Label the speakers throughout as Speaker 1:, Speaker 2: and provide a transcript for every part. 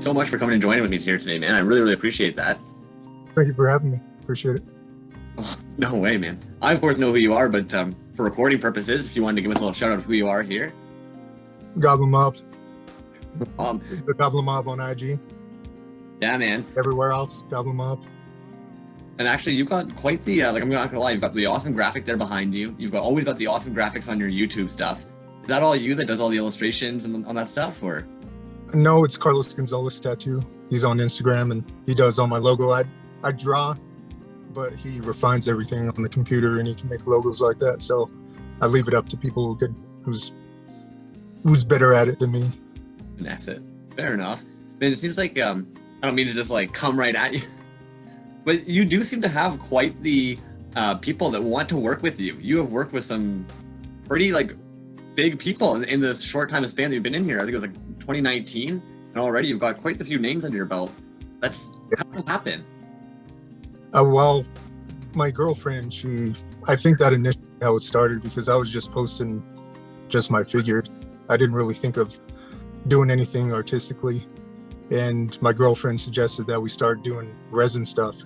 Speaker 1: so much for coming and joining with me here today, man. I really, really appreciate that.
Speaker 2: Thank you for having me. Appreciate it.
Speaker 1: Oh, no way, man. I, of course, know who you are, but for recording purposes, if you wanted to give us a little shout out of who you are here.
Speaker 2: Goblin Mob. The Goblin Mob on IG.
Speaker 1: Yeah, man.
Speaker 2: Everywhere else, Goblin Mob.
Speaker 1: And actually, you've got quite the, like, I'm not gonna lie, you've got the awesome graphic there behind you. You've always got the awesome graphics on your YouTube stuff. Is that all you that does all the illustrations and on that stuff, or?
Speaker 2: No, it's CarlosGonzales tattoo. He's on Instagram and he does all my logo. I draw, but he refines everything on the computer and he can make logos like that. So I leave it up to people who's better at it than me.
Speaker 1: And that's it. Fair enough. Man, it seems like, I don't mean to just like come right at you, but you do seem to have quite the people that want to work with you. You have worked with some pretty like big people in this short time span that you've been in here. I think it was like 2019, and already you've got quite a few names under your belt. That's how did that happen?
Speaker 2: Well, my girlfriend, I think that initially how it started because I was just posting just my figure. I didn't really think of doing anything artistically. And my girlfriend suggested that we start doing resin stuff.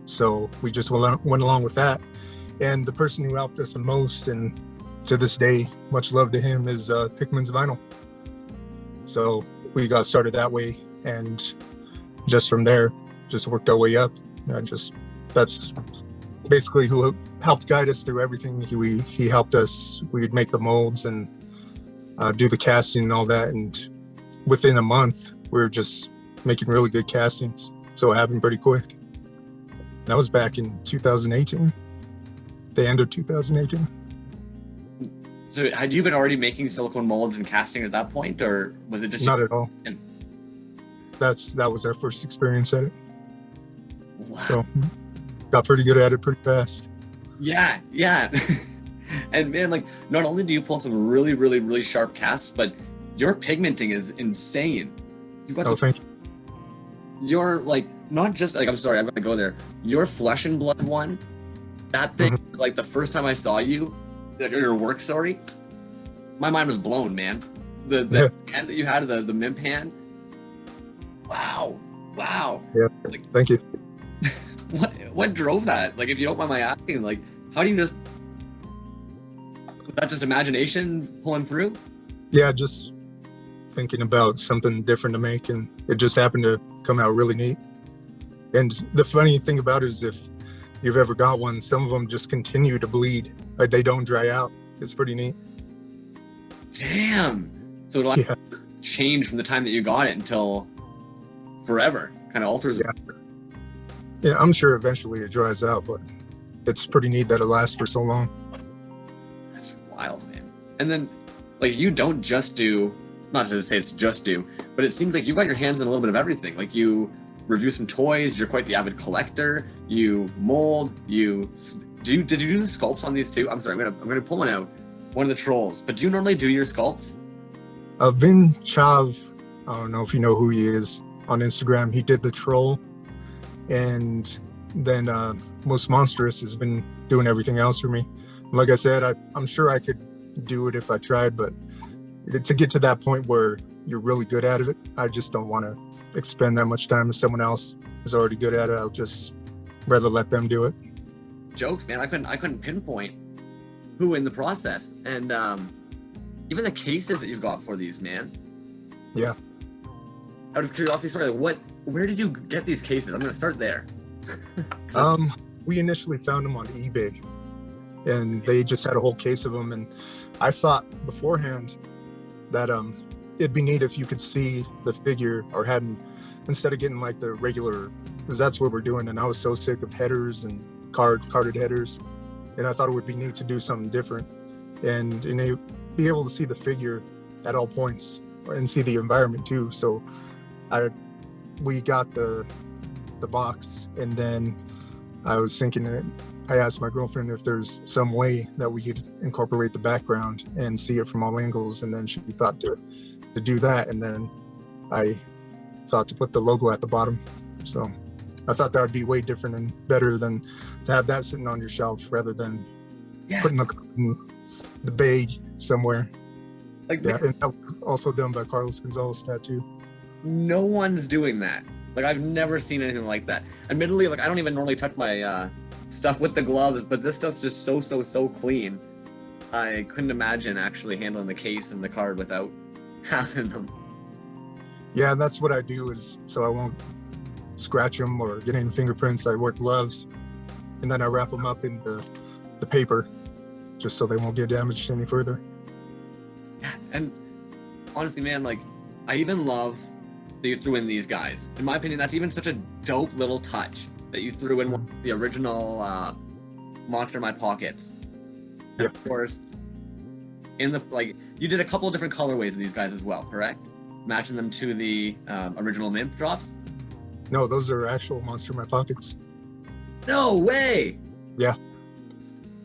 Speaker 2: So we just went along with that. And the person who helped us the most, and to this day, much love to him, is Pigmented's Vinyl. So we got started that way. And just from there, just worked our way up. That's basically who helped guide us through everything. He helped us. We'd make the molds and do the casting and all that. And within a month, we were just making really good castings. So it happened pretty quick. That was back in 2018, the end of 2018.
Speaker 1: So had you been already making silicone molds and casting at that point, or was it just—
Speaker 2: Not at all. That was our first experience at it.
Speaker 1: Wow.
Speaker 2: So got pretty good at it pretty fast.
Speaker 1: Yeah. And man, like, not only do you pull some really, really, really sharp casts, but your pigmenting is insane. You've got
Speaker 2: thank you.
Speaker 1: You're like, not just like, I'm sorry, I'm gonna go there. Your flesh and blood one, that thing, like the first time I saw you, your work, sorry, my mind was blown, man. The hand that you had, the mimp hand. Wow.
Speaker 2: Yeah,
Speaker 1: like,
Speaker 2: thank you.
Speaker 1: What drove that? Like, if you don't mind my asking, like, how do you was that just imagination pulling through?
Speaker 2: Yeah, just thinking about something different to make, and it just happened to come out really neat. And the funny thing about it is, if you've ever got one, some of them just continue to bleed. Like, they don't dry out. It's pretty neat.
Speaker 1: Damn. So it'll change from the time that you got it until forever. Kind of alters it.
Speaker 2: Yeah, I'm sure eventually it dries out, but it's pretty neat that it lasts for so long.
Speaker 1: That's wild, man. And then, like, you don't just do, not to say it's just do, but it seems like you've got your hands in a little bit of everything. Like, you review some toys, you're quite the avid collector, you mold, did you do the sculpts on these too? I'm sorry, I'm gonna pull one out, one of the trolls. But do you normally do your sculpts?
Speaker 2: ViniChav, I don't know if you know who he is, on Instagram, he did the troll. And then Most Monstrous has been doing everything else for me. Like I said, I'm sure I could do it if I tried, but to get to that point where you're really good at it, I just don't want to expend that much time if someone else is already good at it. I'll just rather let them do it.
Speaker 1: Jokes, man. I couldn't pinpoint who in the process. And even the cases that you've got for these, man.
Speaker 2: Yeah.
Speaker 1: Out of curiosity, sorry, where did you get these cases? I'm gonna start there.
Speaker 2: We initially found them on eBay, and they just had a whole case of them. And I thought beforehand that it'd be neat if you could see the figure, or had them, instead of getting like the regular, because that's what we're doing. And I was so sick of headers and carded headers, and I thought it would be neat to do something different and be able to see the figure at all points and see the environment too. So we got the box, and then I was thinking that I asked my girlfriend if there's some way that we could incorporate the background and see it from all angles, and then she thought to do that, and then I thought to put the logo at the bottom. So I thought that would be way different and better than to have that sitting on your shelf rather than putting the bag somewhere. And that was also done by CarlosGonzales tattoo.
Speaker 1: no one's doing that. Like, I've never seen anything like that. Admittedly, like, I don't even normally touch my stuff with the gloves, but this stuff's just so clean. I couldn't imagine actually handling the case and the card without having them.
Speaker 2: Yeah, and that's what I do, is so I won't scratch them or get any fingerprints. I wear gloves, and then I wrap them up in the paper, just so they won't get damaged any further.
Speaker 1: Yeah, and honestly, man, like, I even love that you threw in these guys. In my opinion, that's even such a dope little touch that you threw in one of the original Monster in My Pockets.
Speaker 2: Yeah.
Speaker 1: Of course, in the, like, you did a couple of different colorways of these guys as well, correct? Matching them to the original Mint drops?
Speaker 2: No, those are actual Monster in My Pockets.
Speaker 1: No way!
Speaker 2: Yeah.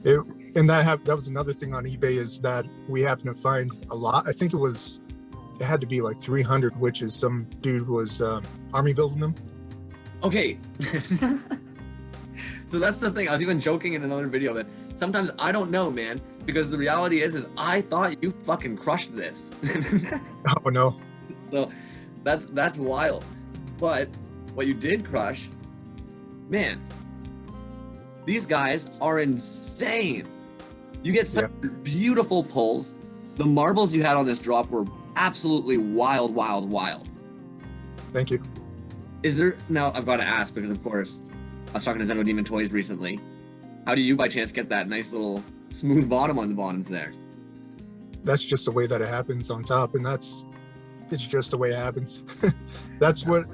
Speaker 2: And that was another thing on eBay, is that we happened to find a lot. I think it had to be like 300 witches. Some dude was army building them.
Speaker 1: Okay. So that's the thing. I was even joking in another video that sometimes I don't know, man, because the reality is I thought you fucking crushed this.
Speaker 2: Oh no.
Speaker 1: So that's wild. But what you did crush, man, these guys are insane. You get such beautiful pulls. The marbles you had on this drop were absolutely wild.
Speaker 2: Thank you.
Speaker 1: Is there, now I've got to ask, because of course I was talking to Zeno Demon Toys recently, how do you by chance get that nice little smooth bottom on the bottoms there?
Speaker 2: That's just the way that it happens on top, and it's just the way it happens. That's what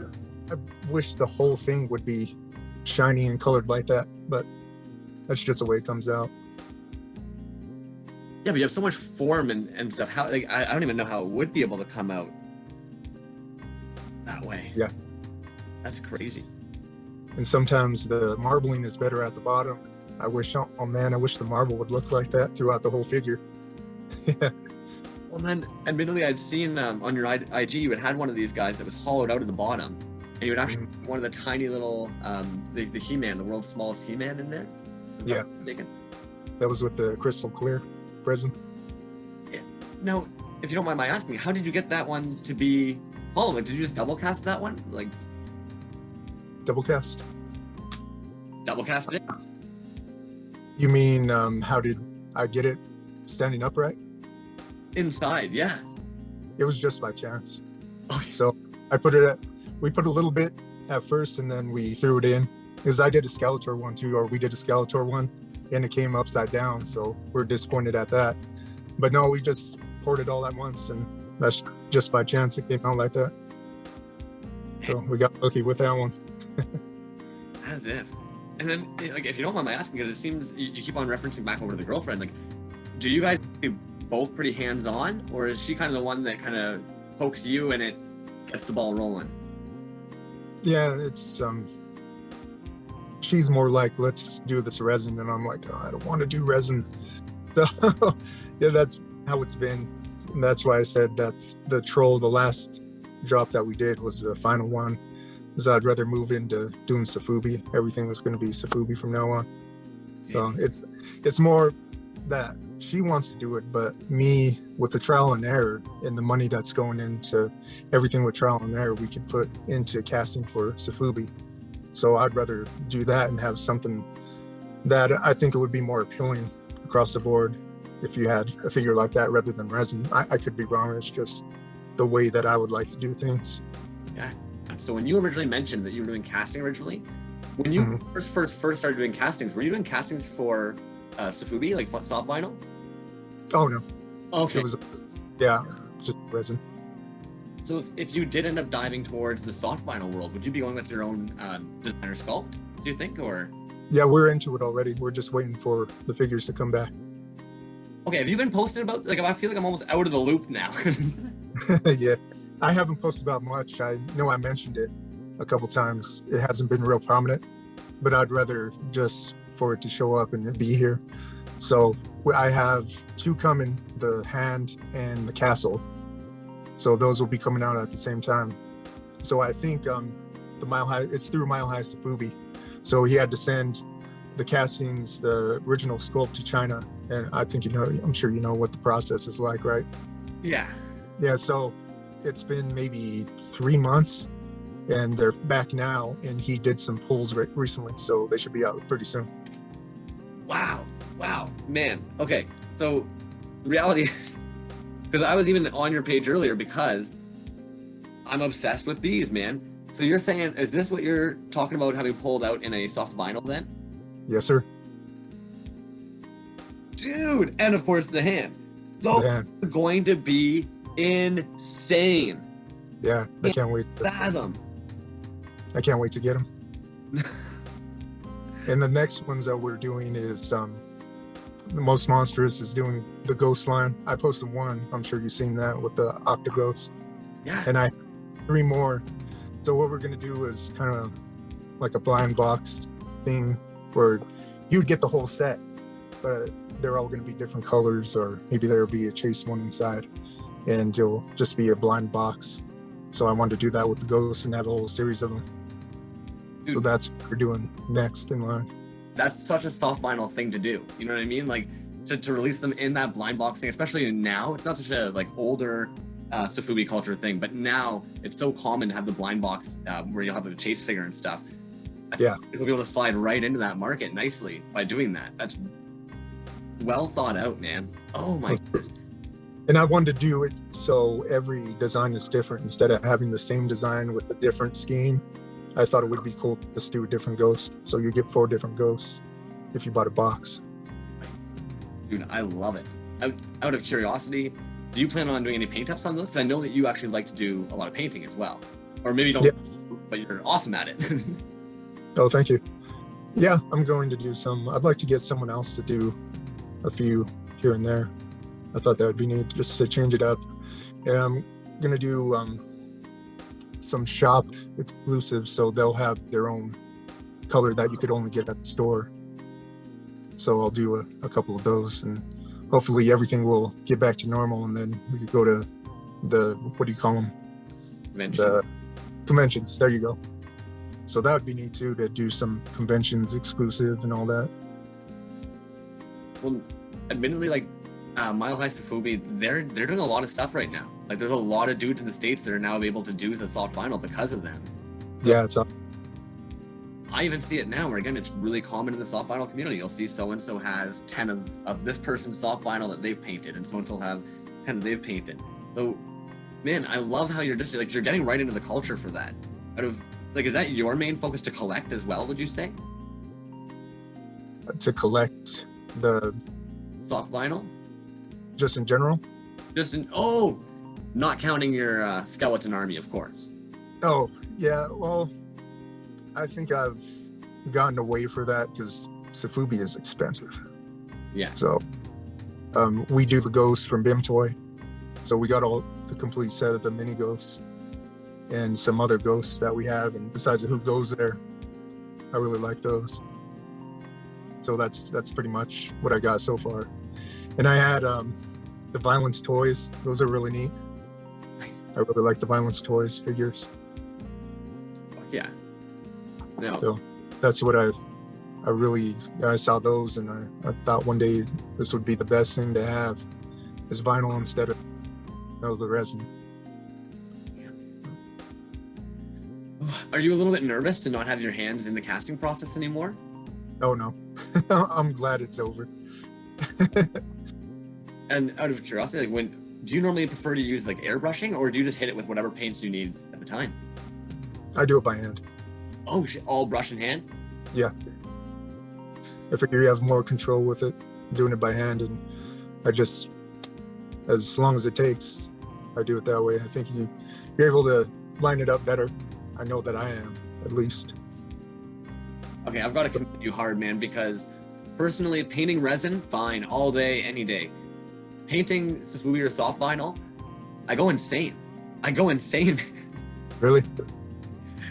Speaker 2: I wish the whole thing would be shiny and colored like that, but that's just the way it comes out.
Speaker 1: Yeah, but you have so much form and stuff. How, like, I don't even know how it would be able to come out that way.
Speaker 2: Yeah.
Speaker 1: That's crazy.
Speaker 2: And sometimes the marbling is better at the bottom. I wish the marble would look like that throughout the whole figure. Yeah.
Speaker 1: Well, then, admittedly, I'd seen on your IG, you had one of these guys that was hollowed out at the bottom, and you would actually one of the tiny little, the He-Man, the world's smallest He-Man in there.
Speaker 2: Yeah. That was with the crystal clear resin.
Speaker 1: Yeah. Now, if you don't mind my asking, how did you get that one to be hollow? Like, did you just double cast that one? Like,
Speaker 2: double cast?
Speaker 1: Double cast it?
Speaker 2: You mean, how did I get it standing upright?
Speaker 1: Inside, yeah.
Speaker 2: It was just by chance.
Speaker 1: Okay.
Speaker 2: So we put a little bit at first, and then we threw it in. Because I did a Skeletor one too, or we did a Skeletor one, and it came upside down, so we're disappointed at that. But no, we just poured it all at once, and that's just by chance it came out like that. So we got lucky with that one.
Speaker 1: As if. And then, like, if you don't mind my asking, because it seems you keep on referencing back over to the girlfriend, like, do you guys both pretty hands-on, or is she kind of the one that kind of pokes you and it gets the ball rolling? Yeah,
Speaker 2: it's she's more like, let's do this resin, and I'm like, oh, I don't want to do resin. So yeah, that's how it's been, and that's why I said that's the troll. The last drop that we did was the final one, because I'd rather move into doing sofubi. Everything was going to be sofubi from now on. So it's more that she wants to do it, but me, with the trial and error and the money that's going into everything with trial and error, we could put into casting for sofubi. So I'd rather do that and have something that I think it would be more appealing across the board if you had a figure like that rather than resin. I could be wrong. It's just the way that I would like to do things.
Speaker 1: Yeah. So when you originally mentioned that you were doing casting originally, when you first started doing castings, were you doing castings for sofubi, like soft vinyl?
Speaker 2: Oh no.
Speaker 1: Okay.
Speaker 2: It was, yeah, just resin.
Speaker 1: So if you did end up diving towards the soft vinyl world, would you be going with your own designer sculpt, do you think, or?
Speaker 2: Yeah, we're into it already. We're just waiting for the figures to come back.
Speaker 1: Okay, have you been posting about, like, I feel like I'm almost out of the loop now.
Speaker 2: Yeah, I haven't posted about much. I know I mentioned it a couple times. It hasn't been real prominent, but I'd rather just for it to show up and be here. So I have two coming, the hand and the castle. So those will be coming out at the same time. So I think the Mile High, it's through Mile High Sofubi. So he had to send the castings, the original sculpt, to China. And I think, I'm sure you know what the process is like, right?
Speaker 1: Yeah.
Speaker 2: Yeah, so it's been maybe 3 months, and they're back now. And he did some pulls recently, so they should be out pretty soon.
Speaker 1: Wow, man. Okay, so the reality, because I was even on your page earlier because I'm obsessed with these, man. So you're saying, is this what you're talking about having pulled out in a soft vinyl then?
Speaker 2: Yes, sir.
Speaker 1: Dude, and of course the hand. Those are going to be insane.
Speaker 2: Yeah, I can't wait.
Speaker 1: Fathom.
Speaker 2: I can't wait to get them. And the next ones that we're doing is the most monstrous is doing the ghost line. I posted one. I'm sure you've seen that with the Octoghost.
Speaker 1: Yeah.
Speaker 2: And I 3 more. So what we're gonna do is kind of like a blind box thing where you'd get the whole set, but they're all gonna be different colors, or maybe there'll be a chase one inside, and you'll just be a blind box. So I wanted to do that with the ghosts and have a whole series of them.
Speaker 1: Dude,
Speaker 2: so that's what we're doing next in line.
Speaker 1: That's such a soft vinyl thing to do. You know what I mean? Like to release them in that blind box thing, especially now. It's not such a like older sofubi culture thing, but now it's so common to have the blind box where you'll have the chase figure and stuff.
Speaker 2: Yeah,
Speaker 1: you'll be able to slide right into that market nicely by doing that. That's well thought out, man. Oh my goodness.
Speaker 2: And I wanted to do it so every design is different instead of having the same design with a different scheme. I thought it would be cool to just do a different ghost. So you get 4 different ghosts if you bought a box.
Speaker 1: Dude, I love it. Out of curiosity, do you plan on doing any paint ups on those? Because I know that you actually like to do a lot of painting as well. Or maybe you don't, but you're awesome at it.
Speaker 2: Oh, thank you. Yeah, I'm going to do some. I'd like to get someone else to do a few here and there. I thought that would be neat just to change it up. And I'm going to do some shop exclusives, so they'll have their own color that you could only get at the store. So I'll do a couple of those, and hopefully everything will get back to normal, and then we could go to the, what do you call them? The conventions. There you go. So that would be neat too, to do some conventions exclusive and all that.
Speaker 1: Well, admittedly, like Mile High Sofubi, they're doing a lot of stuff right now. Like there's a lot of dudes in the States that are now able to do the soft vinyl because of them.
Speaker 2: Yeah, it's
Speaker 1: I even see it now where, again, it's really common in the soft vinyl community. You'll see so-and-so has 10 of this person's soft vinyl that they've painted, and so-and-so will have 10 that they've painted. So, man, I love how you're just, like, you're getting right into the culture for that. Like, is that your main focus to collect as well, would you say?
Speaker 2: To collect the...
Speaker 1: soft vinyl?
Speaker 2: Just in general?
Speaker 1: Not counting your skeleton army, of course.
Speaker 2: Oh, yeah, well... I think I've gotten away for that because sofubi is expensive.
Speaker 1: Yeah.
Speaker 2: So we do the ghosts from BIM Toy. So we got all the complete set of the mini ghosts and some other ghosts that we have. And besides the Who Goes There, I really like those. So that's pretty much what I got so far. And I had the Violence toys. Those are really neat.
Speaker 1: Nice.
Speaker 2: I really like the Violence toys figures.
Speaker 1: Yeah. No.
Speaker 2: So that's what I saw those, and I thought one day this would be the best thing to have is vinyl instead of the resin.
Speaker 1: Yeah. Are you a little bit nervous to not have your hands in the casting process anymore?
Speaker 2: Oh no, I'm glad it's over.
Speaker 1: And out of curiosity, like, do you normally prefer to use like airbrushing, or do you just hit it with whatever paints you need at the time?
Speaker 2: I do it by hand.
Speaker 1: Oh shit! All brush in hand?
Speaker 2: Yeah. I figure you have more control with it, doing it by hand, and I just, as long as it takes, I do it that way. I think you're able to line it up better. I know that I am, at least.
Speaker 1: Okay, I've got to commend you hard, man, because personally, painting resin, fine, all day, any day. Painting sofubi or soft vinyl, I go insane.
Speaker 2: Really?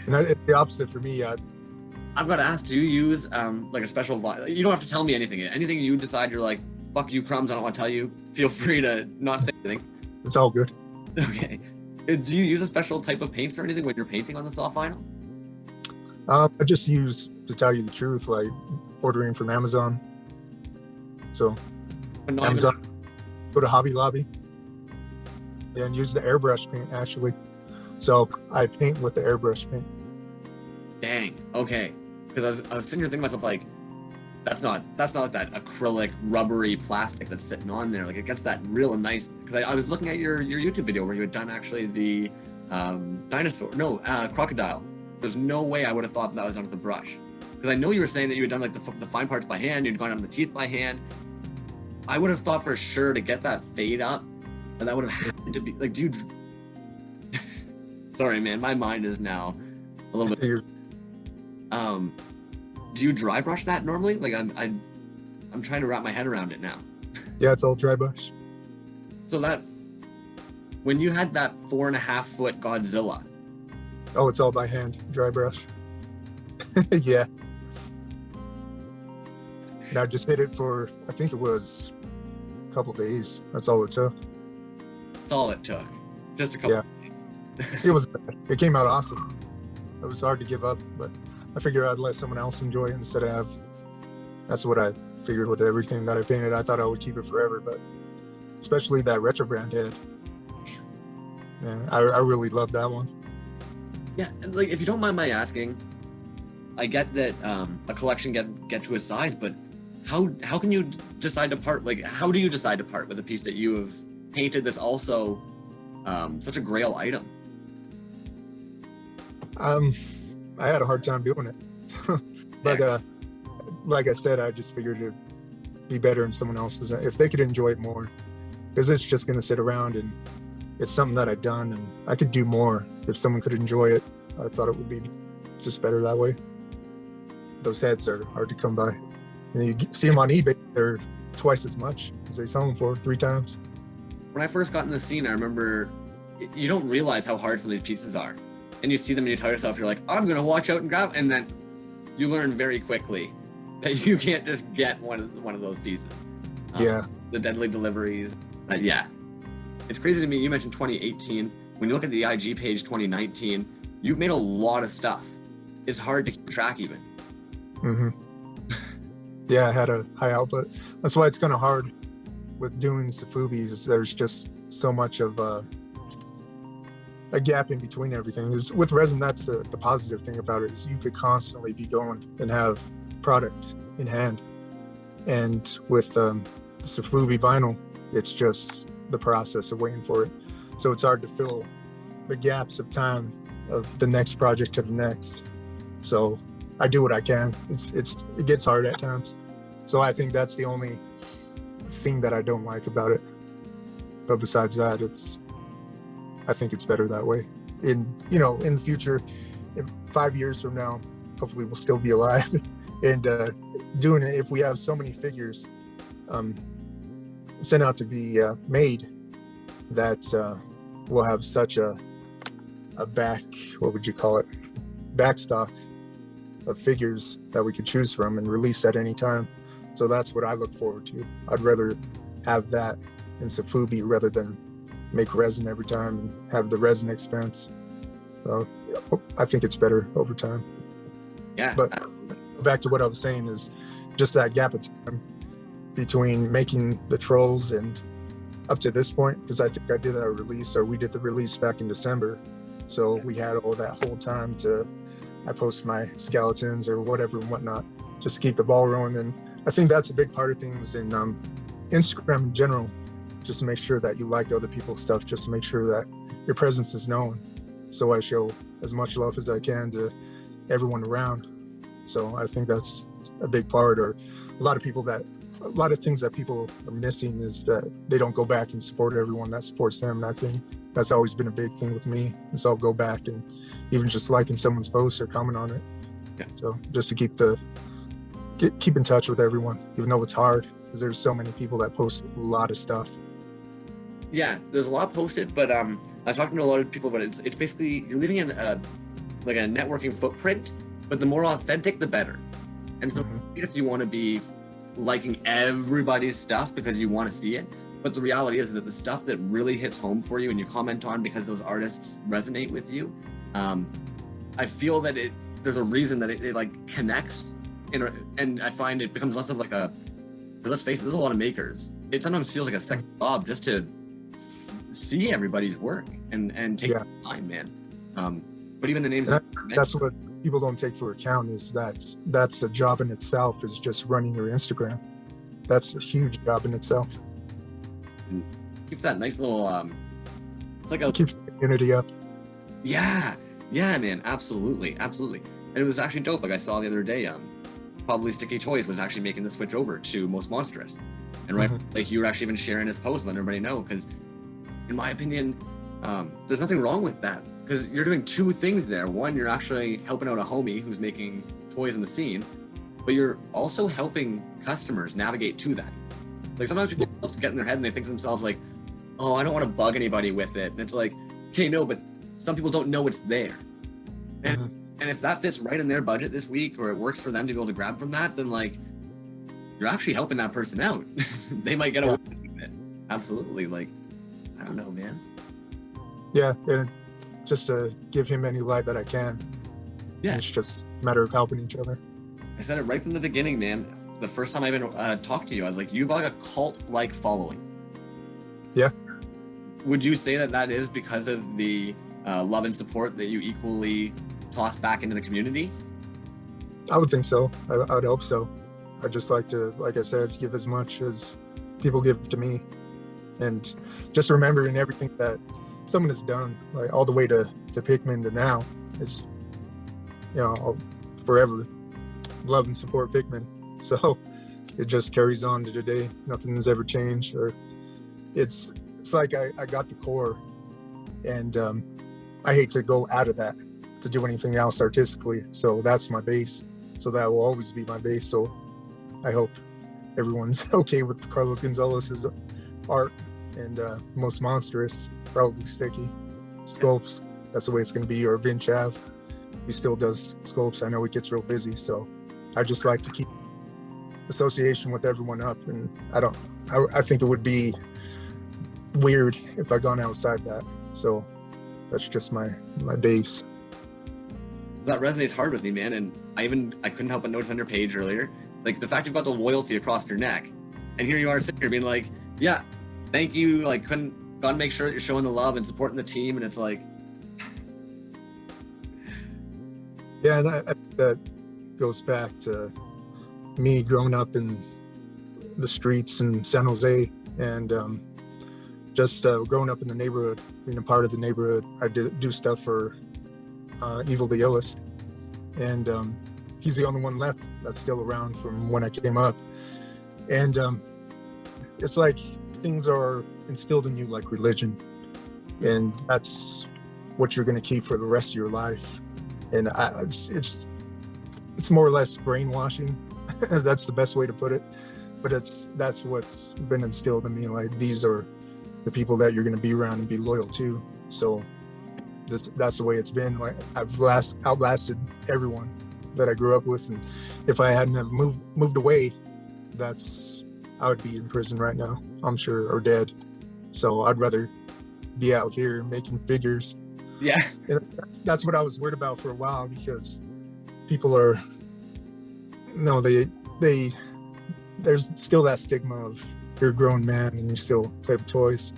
Speaker 2: And it's the opposite for me.
Speaker 1: I've got to ask, do you use like a special vinyl? You don't have to tell me anything. Anything you decide you're like, fuck you, Crumbs, I don't want to tell you, feel free to not say anything.
Speaker 2: It's all good.
Speaker 1: Okay. Do you use a special type of paints or anything when you're painting on the soft vinyl?
Speaker 2: I just use, to tell you the truth, like ordering from Amazon. So Amazon, go to Hobby Lobby. and use the airbrush paint actually. So I paint with the airbrush paint.
Speaker 1: Dang. Okay. Because I was sitting here thinking to myself, like, that's not that acrylic rubbery plastic that's sitting on there. Like, it gets that real nice. Because I was looking at your YouTube video where you had done actually the crocodile. There's no way I would have thought that was done with a brush. Because I know you were saying that you had done like the fine parts by hand, you'd gone down the teeth by hand. I would have thought for sure to get that fade up, and that would have had to be like, do you? Sorry, man, my mind is now a little bit. Do you dry brush that normally? Like I'm trying to wrap my head around it now.
Speaker 2: Yeah, it's all dry brush.
Speaker 1: So that when you had that 4.5-foot Godzilla.
Speaker 2: Oh, it's all by hand, dry brush. Yeah. And I just hit it for, I think it was a couple days. That's all it took.
Speaker 1: That's all it took. Just a couple days.
Speaker 2: It was bad. It came out awesome. It was hard to give up, but I figured I'd let someone else enjoy it instead of have. That's what I figured with everything that I painted. I thought I would keep it forever, but especially that retro brand head. Man, I really love that one.
Speaker 1: Yeah, like if you don't mind my asking, I get that a collection get to a size, but how can you decide to part? Like, how do you decide to part with a piece that you have painted that's also such a grail item?
Speaker 2: I had a hard time doing it, but like I said, I just figured it'd be better in someone else's if they could enjoy it more, because it's just gonna sit around and it's something that I've done and I could do more if someone could enjoy it. I thought it would be just better that way. Those heads are hard to come by. And you see them on eBay, they're twice as much as they sell them for, 3 times.
Speaker 1: When I first got in the scene, I remember you don't realize how hard some of these pieces are. And you see them and you tell yourself, you're like, I'm going to watch out and grab. And then you learn very quickly that you can't just get one of those pieces.
Speaker 2: Yeah.
Speaker 1: The deadly deliveries. Yeah. It's crazy to me. You mentioned 2018. When you look at the IG page 2019, you've made a lot of stuff. It's hard to keep track even.
Speaker 2: Mm-hmm. Yeah, I had a high output. That's why it's kind of hard with doing sofubis. There's just so much of a gap in between everything. With resin, that's the positive thing about it, is you could constantly be going and have product in hand. And with the sofubi vinyl, it's just the process of waiting for it. So it's hard to fill the gaps of time of the next project to the next. So I do what I can. It gets hard at times. So I think that's the only thing that I don't like about it. But besides that, I think it's better that way. In the future, in 5 years from now, hopefully we'll still be alive and doing it. If we have so many figures sent out to be made, that we'll have such a backstock of figures that we could choose from and release at any time. So that's what I look forward to. I'd rather have that in sofubi rather than make resin every time and have the resin expense. So I think it's better over time.
Speaker 1: Yeah.
Speaker 2: But back to what I was saying is just that gap of time between making the trolls and up to this point, because I think I did that release, or we did the release back in December. So we had all that whole time I post my skeletons or whatever and whatnot, just to keep the ball rolling. And I think that's a big part of things in Instagram in general, just to make sure that you like other people's stuff, just to make sure that your presence is known. So I show as much love as I can to everyone around. So I think that's a big part, or a lot of things that people are missing is that they don't go back and support everyone that supports them. And I think that's always been a big thing with me, is I'll go back and even just liking someone's post or comment on it.
Speaker 1: Yeah. So
Speaker 2: just to keep in touch with everyone, even though it's hard, because there's so many people that post a lot of stuff.
Speaker 1: Yeah, there's a lot posted, but I was talking to a lot of people, but it's basically you're leaving like a networking footprint, but the more authentic, the better. And so if you want to be liking everybody's stuff because you want to see it, but the reality is that the stuff that really hits home for you and you comment on because those artists resonate with you, I feel that there's a reason that it like connects, and I find it becomes less of like let's face it, there's a lot of makers. It sometimes feels like a second job just to see everybody's work and take the time, man. But even the names
Speaker 2: that's what people don't take for account is that's a job in itself, is just running your Instagram. That's a huge job in itself.
Speaker 1: And keeps that nice little it's like
Speaker 2: it keeps the community up.
Speaker 1: Yeah, man, absolutely. And it was actually dope. Like I saw the other day, probably Sticky Toys was actually making the switch over to Most Monstrous, and like you were actually even sharing his post, letting everybody know, because in my opinion, there's nothing wrong with that, because you're doing two things there. One, you're actually helping out a homie who's making toys in the scene, but you're also helping customers navigate to that. Like sometimes people get in their head and they think to themselves like, oh, I don't want to bug anybody with it. And it's like, okay, no, but some people don't know it's there. And if that fits right in their budget this week, or it works for them to be able to grab from that, then like, you're actually helping that person out. They might get away with it. Absolutely. Like, I don't know, man.
Speaker 2: Yeah, and just to give him any light that I can.
Speaker 1: Yeah.
Speaker 2: It's just a matter of helping each other.
Speaker 1: I said it right from the beginning, man. The first time I even talked to you, I was like, you've got a cult-like following.
Speaker 2: Yeah.
Speaker 1: Would you say that is because of the love and support that you equally toss back into the community?
Speaker 2: I would think so. I would hope so. I'd just like to, like I said, give as much as people give to me. And just remembering everything that someone has done, like all the way to Pikmin to now, is, you know, I'll forever love and support Pikmin. So it just carries on to today. Nothing's ever changed. Or it's like I got the core, and I hate to go out of that to do anything else artistically. So that's my base. So that will always be my base. So I hope everyone's okay with CarlosGonzales' art, and Most Monstrous, probably Sticky. Sculpts, that's the way it's going to be. Or ViniChav, he still does sculpts. I know he gets real busy. So I just like to keep association with everyone up. And I think it would be weird if I gone outside that. So that's just my base.
Speaker 1: That resonates hard with me, man. And I couldn't help but notice on your page earlier, like the fact you've got the loyalty across your neck, and here you are sitting here being like, yeah, thank you. Like, gotta make sure that you're showing the love and supporting the team. And it's like,
Speaker 2: yeah, and I think that goes back to me growing up in the streets in San Jose, and just growing up in the neighborhood, being a part of the neighborhood. I do stuff for Evil the Illest, and he's the only one left that's still around from when I came up. And it's like things are instilled in you like religion, and that's what you're going to keep for the rest of your life. And it's more or less brainwashing. That's the best way to put it. But that's what's been instilled in me. Like, these are the people that you're going to be around and be loyal to. So that's the way it's been. Like, I've outlasted everyone that I grew up with, and if I hadn't have moved away, I would be in prison right now, I'm sure, or dead. So I'd rather be out here making figures.
Speaker 1: Yeah.
Speaker 2: And that's what I was worried about for a while, because people are, no, there's still that stigma of you're a grown man and you still play with toys.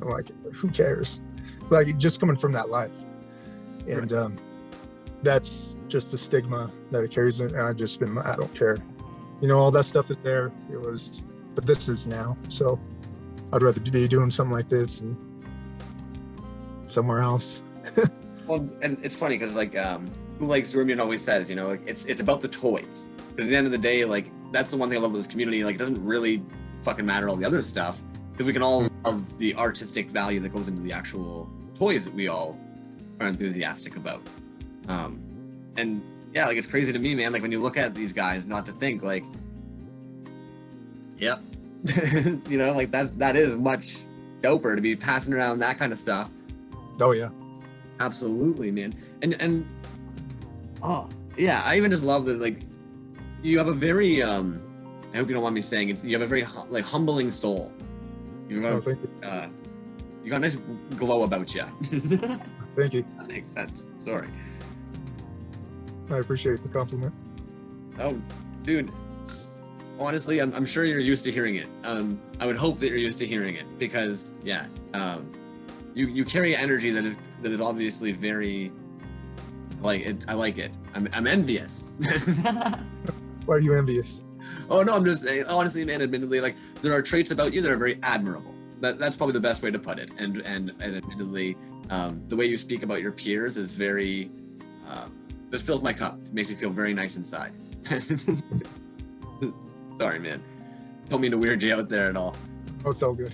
Speaker 2: I'm like, who cares? Like, just coming from that life. And that's just a stigma that it carries. And I don't care. You know, all that stuff is there. But this is now. So I'd rather be doing something like this and somewhere else.
Speaker 1: Well, and it's funny because, like, who likes Rumian always says, you know, like, it's about the toys. But at the end of the day, like, that's the one thing I love about this community. Like, it doesn't really fucking matter all the other stuff, because we can all love the artistic value that goes into the actual toys that we all are enthusiastic about. And yeah, like, it's crazy to me, man. Like, when you look at these guys, not to think like, yep, you know, like that is much doper to be passing around that kind of stuff.
Speaker 2: Oh yeah,
Speaker 1: absolutely, man. And oh yeah, I even just love that, like, you have a very I hope you don't mind me saying it, you have a very like humbling soul. You've got,
Speaker 2: thank you.
Speaker 1: You got a nice glow about you.
Speaker 2: Thank you.
Speaker 1: That makes sense. Sorry.
Speaker 2: I appreciate the compliment.
Speaker 1: Oh, dude. Honestly, I'm sure you're used to hearing it. I would hope that you're used to hearing it, because, yeah, You carry energy that is obviously very, I like it. I'm envious.
Speaker 2: Why are you envious?
Speaker 1: Oh no, I'm just saying, honestly, man, admittedly, like there are traits about you that are very admirable. That's probably the best way to put it. And admittedly, the way you speak about your peers is very, just fills my cup. It makes me feel very nice inside. Sorry, man. Don't mean to weird you out there at all.
Speaker 2: Oh, it's all good.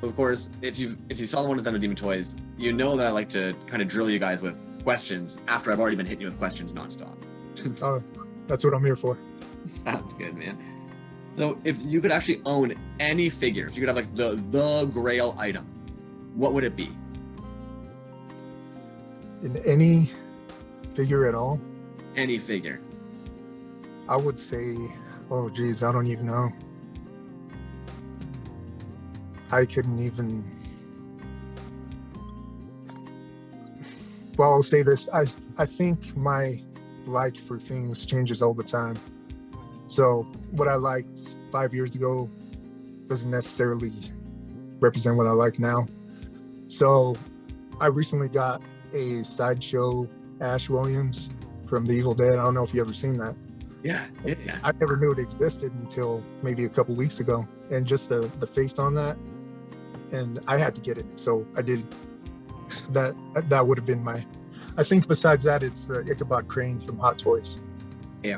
Speaker 1: Of course, if you saw the one with Thunder Demon Toys, you know that I like to kind of drill you guys with questions after I've already been hitting you with questions nonstop.
Speaker 2: That's what I'm here for.
Speaker 1: Sounds good, man. So if you could actually own any figure, if you could have like the grail item, what would it be?
Speaker 2: In any figure at all?
Speaker 1: Any figure.
Speaker 2: I would say, oh geez, I don't even know. I couldn't even. Well, I'll say this. I think my like for things changes all the time. So what I liked 5 years ago doesn't necessarily represent what I like now. So I recently got a sideshow Ash Williams from The Evil Dead. I don't know if you ever seen that.
Speaker 1: Yeah.
Speaker 2: I never knew it existed until maybe a couple weeks ago. And just the face on that, and I had to get it. So I did. That would have been my, I think besides that, it's the Ichabod Crane from Hot Toys.
Speaker 1: Yeah.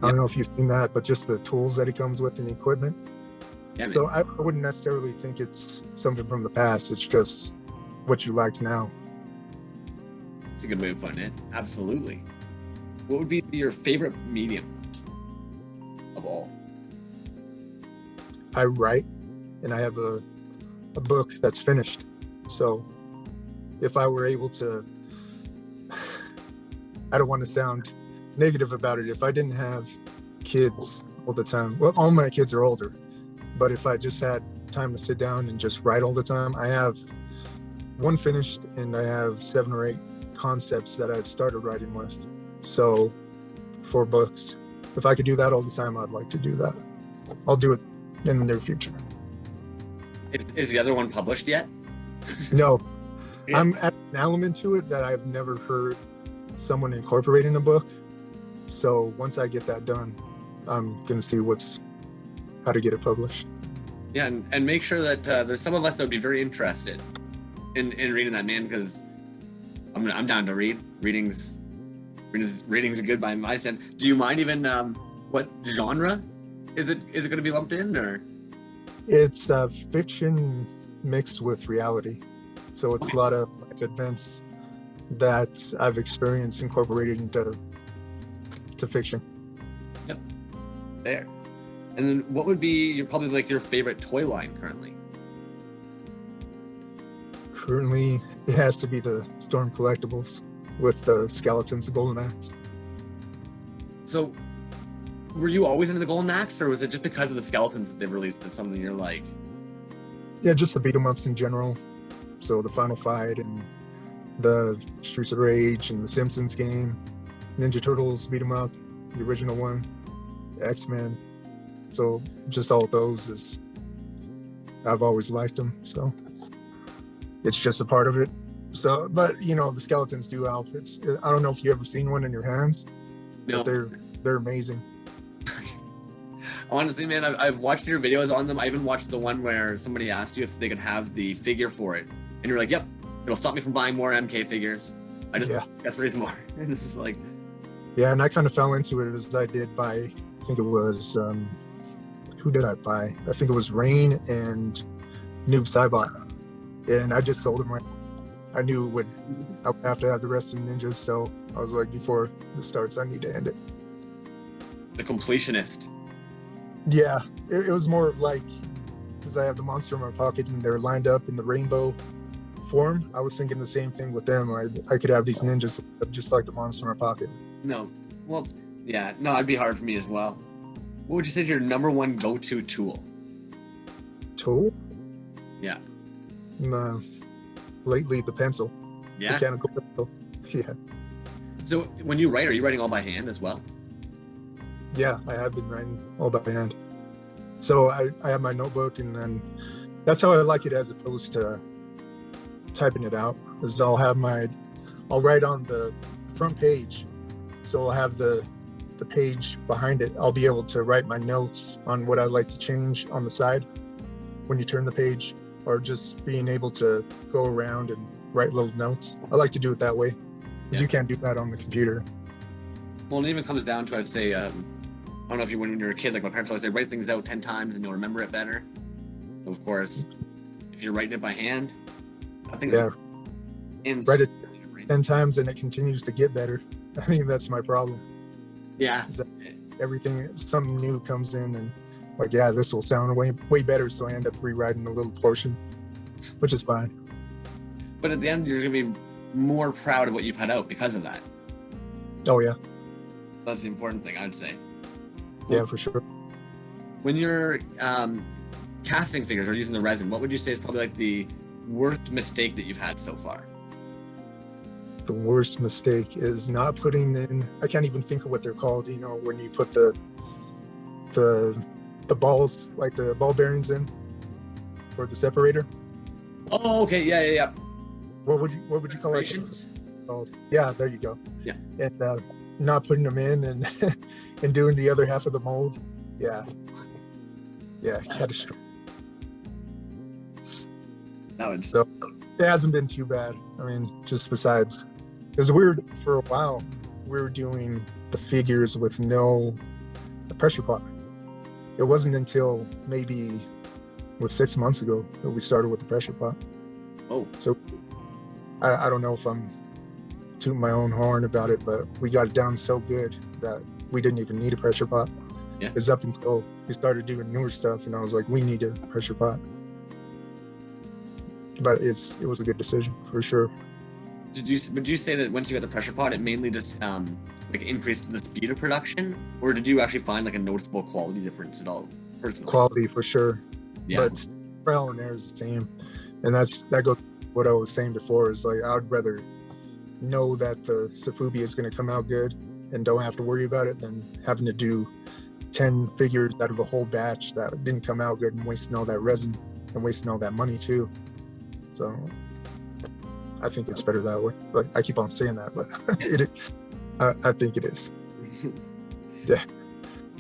Speaker 2: I don't know if you've seen that, but just the tools that it comes with and the equipment.
Speaker 1: Yeah,
Speaker 2: so I wouldn't necessarily think it's something from the past. It's just what you like now.
Speaker 1: It's a good way of putting it. Absolutely. What would be your favorite medium of all?
Speaker 2: I write, and I have a book that's finished. So if I were able to, I don't want to sound negative about it. If I didn't have kids all the time, well, all my kids are older, but if I just had time to sit down and just write all the time, I have one finished and I have 7 or 8 concepts that I've started writing with. So 4 books. If I could do that all the time, I'd like to do that. I'll do it in the near future.
Speaker 1: Is the other one published yet?
Speaker 2: No.
Speaker 1: Yeah.
Speaker 2: I'm at an element to it that I've never heard someone incorporate in a book. So once I get that done, I'm going to see how to get it published.
Speaker 1: Yeah, and make sure that there's some of us that would be very interested in reading that, man, because I'm down to read. Reading's good by my standard. Do you mind even what genre is it going to be lumped in, or?
Speaker 2: It's fiction mixed with reality. So it's a lot of life events that I've experienced incorporated into fiction.
Speaker 1: Yep. There. And then what would be probably like your favorite toy line currently?
Speaker 2: Currently, it has to be the Storm Collectibles with the skeletons of Golden Axe. So,
Speaker 1: were you always into the Golden Axe, or was it just because of the skeletons that they've released that's something you're like?
Speaker 2: Yeah, just the beat 'em ups in general. So the Final Fight and the Streets of Rage and the Simpsons game, Ninja Turtles beat 'em up, the original one, the X-Men. So just all of those I've always liked them. So it's just a part of it. So, but the skeletons do help. I don't know if you've ever seen one in your hands.
Speaker 1: No.
Speaker 2: But they're amazing.
Speaker 1: Honestly, man, I've watched your videos on them. I even watched the one where somebody asked you if they could have the figure for it, and you're like, "Yep, it'll stop me from buying more MK figures." That's the reason more. And this is like,
Speaker 2: yeah, and I kind of fell into it as I did by, I think it was, who did I buy? I think it was Rain and Noob Saibot, and I just sold them right. I knew I would have to have the rest of the ninjas, so I was like, before this starts, I need to end it.
Speaker 1: The completionist.
Speaker 2: Yeah, it was more of like, because I have the monster in my pocket and they're lined up in the rainbow form. I was thinking the same thing with them. I could have these ninjas just like the monster in my pocket.
Speaker 1: No, well, yeah, no, it'd be hard for me as well. What would you say is your number one go-to tool?
Speaker 2: Tool?
Speaker 1: Yeah.
Speaker 2: Lately, the pencil.
Speaker 1: Yeah.
Speaker 2: Mechanical pencil. Yeah.
Speaker 1: So when you write, are you writing all by hand as well?
Speaker 2: Yeah, I have been writing all by hand. So I have my notebook, and then that's how I like it, as opposed to typing it out. Is I'll write on the front page, so I'll have the page behind it. I'll be able to write my notes on what I'd like to change on the side when you turn the page, or just being able to go around and write little notes. I like to do it that way, because you can't do that on the computer.
Speaker 1: Well, it even comes down to, I'd say, I don't know if you, when you're a kid, like my parents always say, write things out 10 times and you'll remember it better. So of course, if you're writing it by hand, I think
Speaker 2: write it 10 times and it continues to get better. I think that's my problem.
Speaker 1: Yeah.
Speaker 2: Everything, something new comes in and like, yeah, this will sound way better. So I end up rewriting a little portion, which is fine.
Speaker 1: But at the end, you're going to be more proud of what you've had out because of that.
Speaker 2: Oh, yeah.
Speaker 1: That's the important thing, I'd say.
Speaker 2: Yeah, for sure.
Speaker 1: When you're casting figures or using the resin, what would you say is probably like the worst mistake that you've had so far?
Speaker 2: The worst mistake is not putting in, I can't even think of what they're called, you know, when you put the balls, like the ball bearings in, or the separator.
Speaker 1: Oh, okay, yeah.
Speaker 2: What would you call it? Yeah, there you go.
Speaker 1: Yeah.
Speaker 2: And not putting them in and and doing the other half of the mold. Yeah, catastrophic. So it hasn't been too bad. I mean, just besides, because for a while we were doing the figures with no pressure pot. It wasn't until maybe 6 months ago that we started with the pressure pot.
Speaker 1: Oh.
Speaker 2: So I don't know if I'm tooting my own horn about it, but we got it down so good that we didn't even need a pressure pot.
Speaker 1: Yeah.
Speaker 2: It's up until we started doing newer stuff and I was like, we need a pressure pot. But it was a good decision for sure.
Speaker 1: Would you say that once you got the pressure pot, it mainly just like increased the speed of production, or did you actually find like a noticeable quality difference at all personally?
Speaker 2: Quality for sure.
Speaker 1: Yeah.
Speaker 2: But trial and error is the same. And that goes what I was saying before, is like I would rather know that the sofubi is going to come out good and don't have to worry about it than having to do 10 figures out of a whole batch that didn't come out good and wasting all that resin and wasting all that money too. So I think it's better that way. But I keep on saying that, but I think it is. Yeah.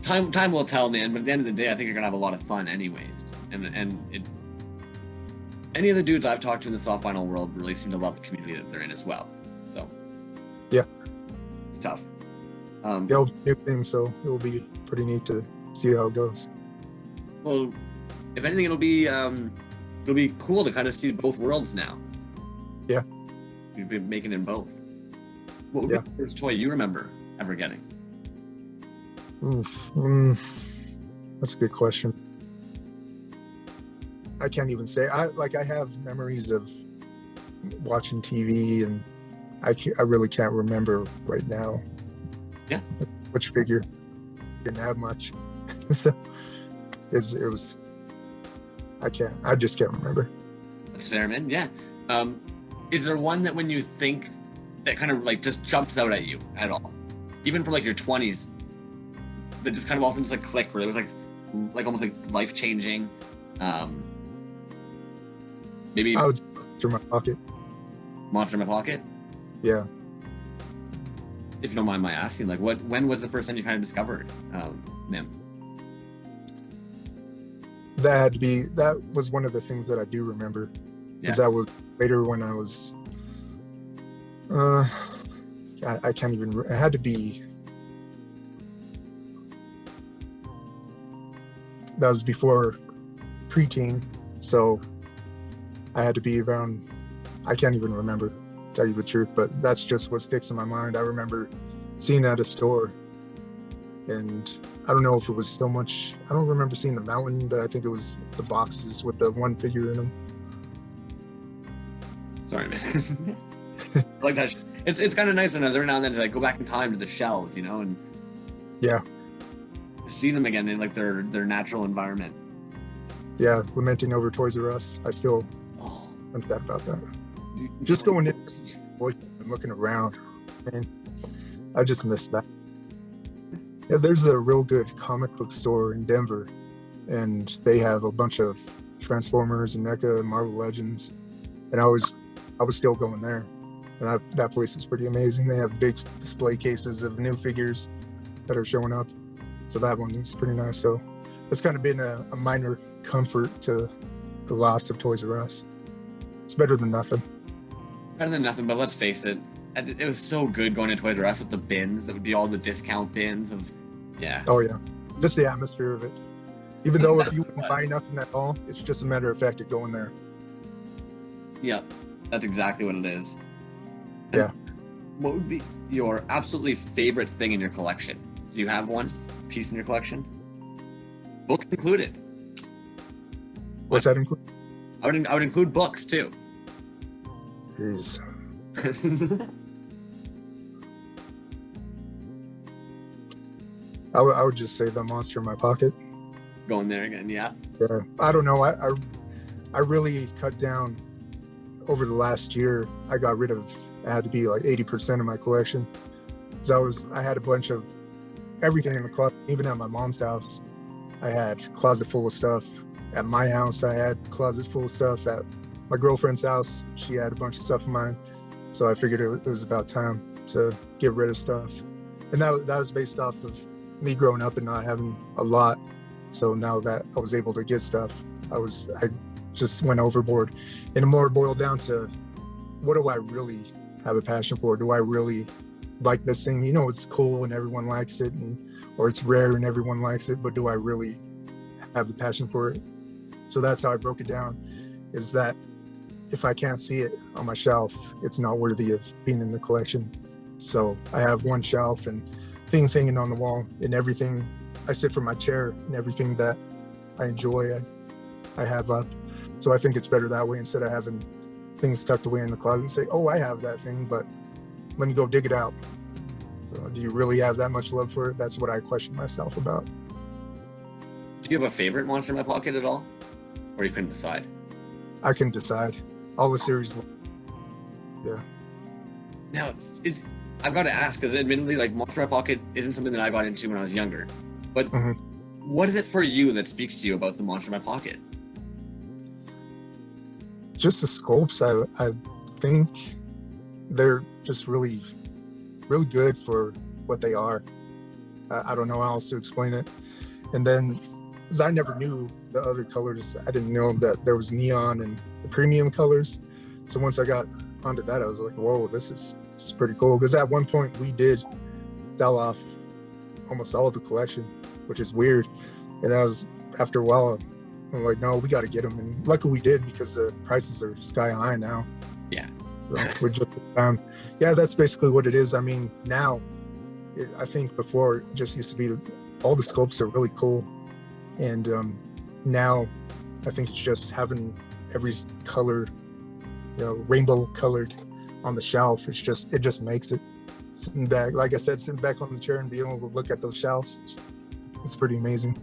Speaker 1: Time will tell, man. But at the end of the day, I think you're gonna have a lot of fun, anyways. Any of the dudes I've talked to in the soft vinyl world really seem to love the community that they're in as well. So
Speaker 2: yeah,
Speaker 1: it's tough.
Speaker 2: They'll do new things, so it will be pretty neat to see how it goes.
Speaker 1: Well, if anything, it'll be cool to kind of see both worlds now.
Speaker 2: Yeah.
Speaker 1: You've been making in both. What would be the first toy you remember ever getting?
Speaker 2: That's a good question. I can't even say. I have memories of watching TV, and I really can't remember right now.
Speaker 1: Yeah.
Speaker 2: Which figure. Didn't have much. So it was. I just can't remember.
Speaker 1: That's fair, man. Yeah. Is there one that when you think that kind of like just jumps out at you at all, even from like your 20s, that just kind of often just like clicked, where it was like almost like life changing? Maybe
Speaker 2: I would through my pocket.
Speaker 1: Monster in My Pocket.
Speaker 2: Yeah.
Speaker 1: If you don't mind my asking, like when was the first time you kind of discovered them?
Speaker 2: That was one of the things that I do remember, because that was later when I was I can't even, it had to be, that was before preteen, so I had to be around, I can't even remember, to tell you the truth, but that's just what sticks in my mind. I remember seeing it at a store, and I don't know if it was so much, I don't remember seeing the mountain, but I think it was the boxes with the one figure in them.
Speaker 1: Sorry, man. Like that. It's kind of nice every now and then to like go back in time to the shelves, you know, and see them again in like their natural environment. Yeah,
Speaker 2: lamenting over Toys R Us. I still I'm sad about that. Just going in and looking around, man, I just missed that. Yeah, there's a real good comic book store in Denver, and they have a bunch of Transformers and NECA and Marvel Legends, and I always I was still going there. And that place is pretty amazing. They have big display cases of new figures that are showing up. So that one is pretty nice. So it's kind of been a minor comfort to the loss of Toys R Us. It's better than nothing.
Speaker 1: Better than nothing, but let's face it. It was so good going to Toys R Us with the bins. That would be all the discount bins of, yeah.
Speaker 2: Oh, yeah. Just the atmosphere of it. Even though if you wouldn't buy nothing at all, it's just a matter of fact of going there.
Speaker 1: Yeah, that's exactly what it is.
Speaker 2: Yeah.
Speaker 1: What would be your absolutely favorite thing in your collection? Do you have one piece in your collection? Books included.
Speaker 2: What's that include?
Speaker 1: I would include books too.
Speaker 2: Jeez. I would just say the monster in my pocket.
Speaker 1: Going there again, yeah.
Speaker 2: Yeah, I don't know. I really cut down over the last year. I got rid of. It had to be like 80% of my collection. So I had a bunch of everything in the closet. Even at my mom's house, I had a closet full of stuff. At my house, I had a closet full of stuff. At my girlfriend's house, she had a bunch of stuff of mine. So I figured it was about time to get rid of stuff. And that was based off of me growing up and not having a lot. So now that I was able to get stuff, I just went overboard. And it more boiled down to, what do I really have a passion for? Do I really like this thing? You know, it's cool and everyone likes it, or it's rare and everyone likes it, but do I really have the passion for it? So that's how I broke it down, is that if I can't see it on my shelf, it's not worthy of being in the collection. So I have one shelf and things hanging on the wall, and everything I sit from my chair and everything that I enjoy, I have up. So I think it's better that way, instead of having things tucked away in the closet and say, oh, I have that thing, but let me go dig it out. So do you really have that much love for it? That's what I question myself about.
Speaker 1: Do you have a favorite monster in my pocket at all? Or you couldn't decide?
Speaker 2: I can decide. All the series. Yeah.
Speaker 1: Now, I've got to ask, because admittedly, like, Monster in My Pocket isn't something that I got into when I was younger. But what is it for you that speaks to you about the Monster in My Pocket?
Speaker 2: Just the sculpts. I think they're just really, really good for what they are. I don't know how else to explain it. And then, because I never knew the other colors, I didn't know that there was neon and the premium colors. So once I got onto that, I was like, whoa, this is pretty cool. Because at one point we did sell off almost all of the collection, which is weird. And that was after a while, I'm like, no, we got to get them. And luckily we did, because the prices are sky high now.
Speaker 1: Yeah.
Speaker 2: So we're just, yeah, that's basically what it is. I mean, now, I think before it just used to be all the sculpts are really cool. And now I think it's just having every color, rainbow colored on the shelf. It just makes it. Sitting back, like I said, sitting back on the chair and being able to look at those shelves, it's pretty amazing.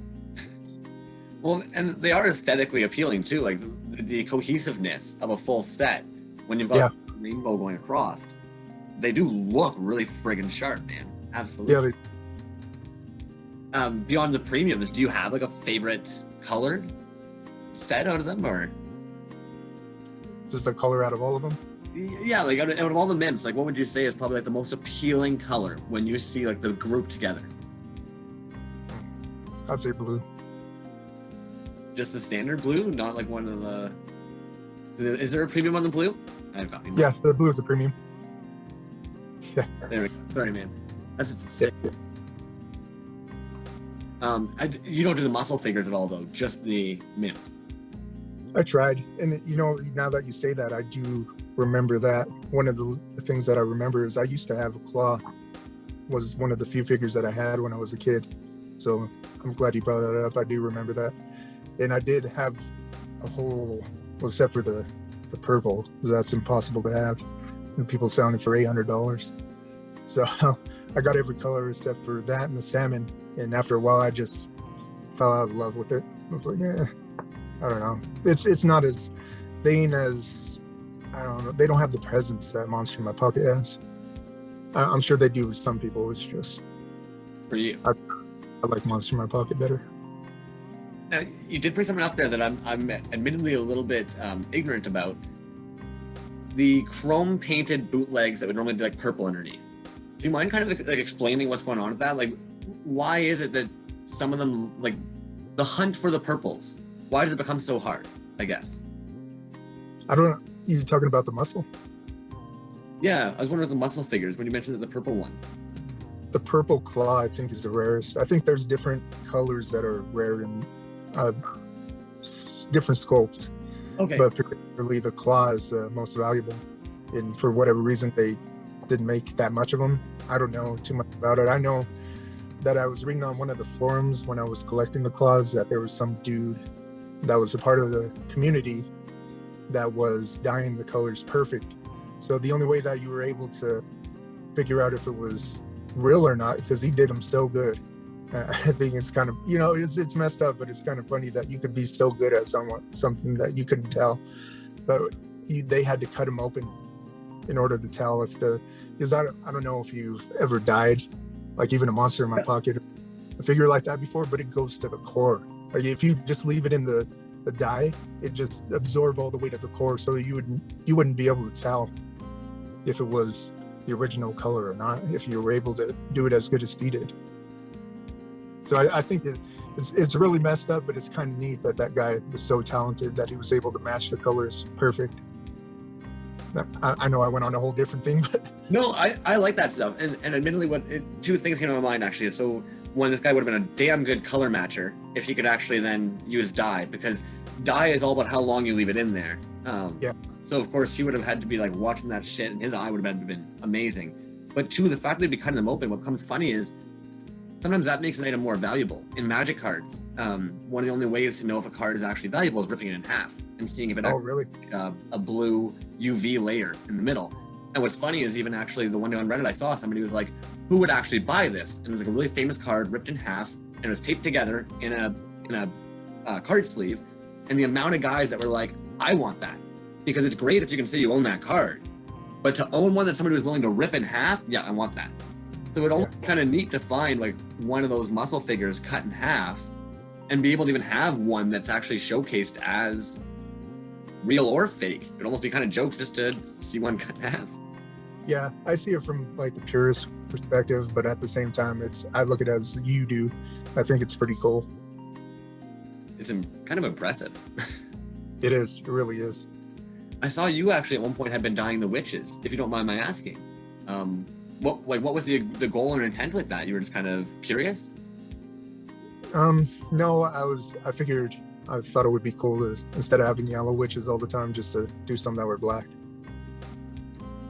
Speaker 1: Well, and they are aesthetically appealing too, like the cohesiveness of a full set. When you've got a rainbow going across, they do look really friggin' sharp, man. Absolutely.
Speaker 2: Yeah.
Speaker 1: Beyond the premiums, do you have like a favorite colored set out of them, or
Speaker 2: just a color out of all of them?
Speaker 1: Yeah, like out of all the MIMs, like what would you say is probably like the most appealing color when you see like the group together?
Speaker 2: I'd say blue.
Speaker 1: Just the standard blue, not like one of the. Is there a premium on the blue?
Speaker 2: Yeah, the blue is the premium. Yeah.
Speaker 1: There we go. Sorry, man. That's sick.
Speaker 2: Yeah.
Speaker 1: You don't do the muscle figures at all, though. Just the MIMs.
Speaker 2: I tried, and now that you say that, I do remember that. One of the things that I remember is I used to have a claw. Was one of the few figures that I had when I was a kid. So I'm glad you brought that up. I do remember that, and I did have a whole, well, except for the purple, because that's impossible to have. And people selling it for $800. So I got every color except for that and the salmon. And after a while, I just fell out of love with it. I was like, I don't know. It's not as, they ain't as, I don't know. They don't have the presence that Monster in My Pocket has. I'm sure they do with some people. It's just
Speaker 1: for you.
Speaker 2: I like Monster in My Pocket better.
Speaker 1: Now, you did bring something up there that I'm admittedly a little bit ignorant about. the chrome painted bootlegs that would normally be like purple underneath. Do you mind kind of like explaining what's going on with that? Like, why is it that some of them, like the hunt for the purples, why does it become so hard, I guess?
Speaker 2: I don't know. You talking about the muscle?
Speaker 1: Yeah, I was wondering about the muscle figures when you mentioned the purple one.
Speaker 2: The purple claw, I think, is the rarest. I think there's different colors that are rare in different sculpts.
Speaker 1: Okay.
Speaker 2: But particularly the claw is the most valuable. And for whatever reason, they didn't make that much of them. I don't know too much about it. I know that I was reading on one of the forums when I was collecting the claws that there was some dude that was a part of the community that was dyeing the colors perfect. So the only way that you were able to figure out if it was real or not, because he did them so good. I think it's kind of, you know, it's messed up, but it's kind of funny that you could be so good at something that you couldn't tell. But they had to cut him open in order to tell if because I don't know if you've ever dyed, like even a monster in my pocket, a figure like that before, but it goes to the core. Like if you just leave it in the dye, it just absorb all the way to the core, so you wouldn't be able to tell if it was the original color or not, if you were able to do it as good as he did. So I think it's really messed up, but it's kind of neat that guy was so talented that he was able to match the colors perfect. I know I went on a whole different thing, but
Speaker 1: no, I like that stuff. And admittedly, two things came to my mind actually. So one, this guy would have been a damn good color matcher if he could actually then use dye, because dye is all about how long you leave it in there.
Speaker 2: Yeah.
Speaker 1: So of course he would have had to be like watching that shit, and his eye would have been amazing. But two, the fact that they'd be cutting them open, what becomes funny is sometimes that makes an item more valuable. In Magic cards, one of the only ways to know if a card is actually valuable is ripping it in half and seeing if it
Speaker 2: really?
Speaker 1: A blue UV layer in the middle. And what's funny is even actually the one day on Reddit I saw somebody was like, who would actually buy this? And it was like a really famous card ripped in half, and it was taped together in a card sleeve. And the amount of guys that were like, I want that, because it's great if you can say you own that card, but to own one that somebody was willing to rip in half, yeah, I want that. So it almost kind of neat to find like one of those muscle figures cut in half and be able to even have one that's actually showcased as real or fake. It'd almost be kind of jokes just to see one cut in half.
Speaker 2: Yeah, I see it from like the purist perspective, but at the same time, I look at it as you do. I think it's pretty cool.
Speaker 1: It's kind of impressive.
Speaker 2: It is. It really is.
Speaker 1: I saw you actually at one point had been dyeing the witches, if you don't mind my asking. What was the goal or intent with that? You were just kind of curious?
Speaker 2: No, I figured, I thought it would be cool to, instead of having yellow witches all the time, just to do some that were black.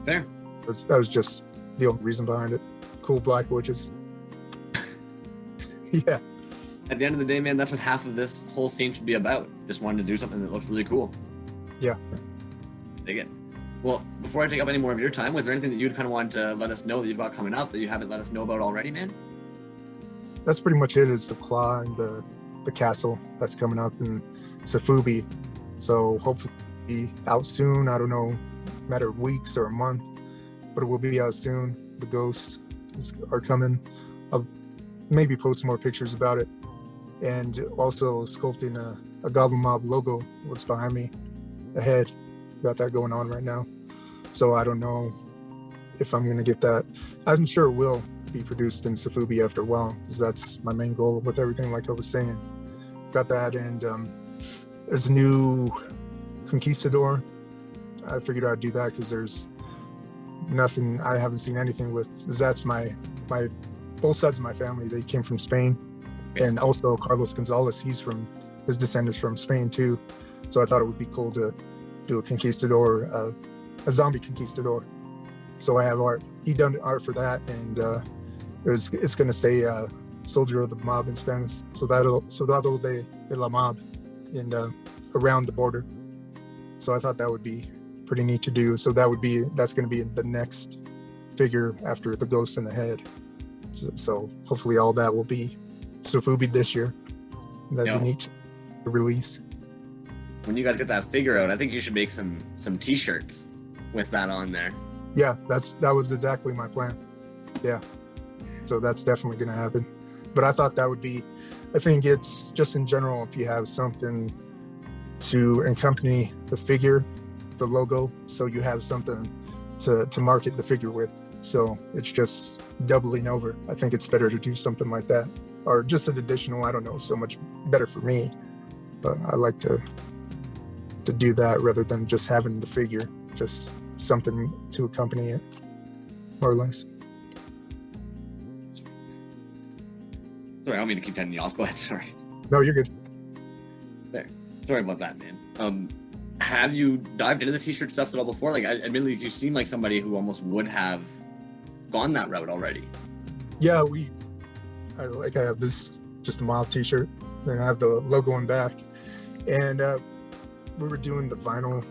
Speaker 1: Fair.
Speaker 2: That was just the only reason behind it. Cool black witches. Yeah.
Speaker 1: At the end of the day, man, that's what half of this whole scene should be about. Just wanting to do something that looks really cool.
Speaker 2: Yeah.
Speaker 1: Dig it. Well, before I take up any more of your time, was there anything that you'd kind of want to let us know that you've got coming up that you haven't let us know about already, man?
Speaker 2: That's pretty much it, is the claw and the castle that's coming up in sofubi. So hopefully it'll be out soon. I don't know, matter of weeks or a month, but it will be out soon. The ghosts are coming. I'll maybe post more pictures about it. And also sculpting a Goblin Mob logo, what's behind me, the head. Got that going on right now. So I don't know if I'm going to get that. I'm sure it will be produced in sofubi after a while, because that's my main goal with everything, like I was saying. Got that, and there's a new conquistador. I figured I'd do that because there's nothing, I haven't seen anything with, that's my both sides of my family, they came from Spain. And also CarlosGonzales, his descendants from Spain too. So I thought it would be cool to do a conquistador, a zombie conquistador. So I have art. He done art for that, and it's going to say soldier of the mob in Spanish. Soldado de la mob, and around the border. So I thought that would be pretty neat to do. So that's going to be the next figure after the ghost in the head. So hopefully all that will be sofubi this year. That'd be neat to release.
Speaker 1: When you guys get that figure out, I think you should make some t-shirts with that on there.
Speaker 2: Yeah, that was exactly my plan. Yeah. So that's definitely going to happen. But I thought that would be, I think it's just in general, if you have something to accompany the figure, the logo, so you have something to market the figure with. So it's just doubling over. I think it's better to do something like that, or just an additional, I don't know, so much better for me. But I like to do that rather than just having the figure, just something to accompany it, more or less.
Speaker 1: Sorry, I don't mean to keep cutting you off. Go ahead. Sorry.
Speaker 2: No, you're good.
Speaker 1: There. Sorry about that, man. Have you dived into the t-shirt stuff at all before? Like, admittedly, you seem like somebody who almost would have gone that route already.
Speaker 2: Yeah, I have this, just a mild t-shirt, then I have the logo on back, and we were doing the vinyl.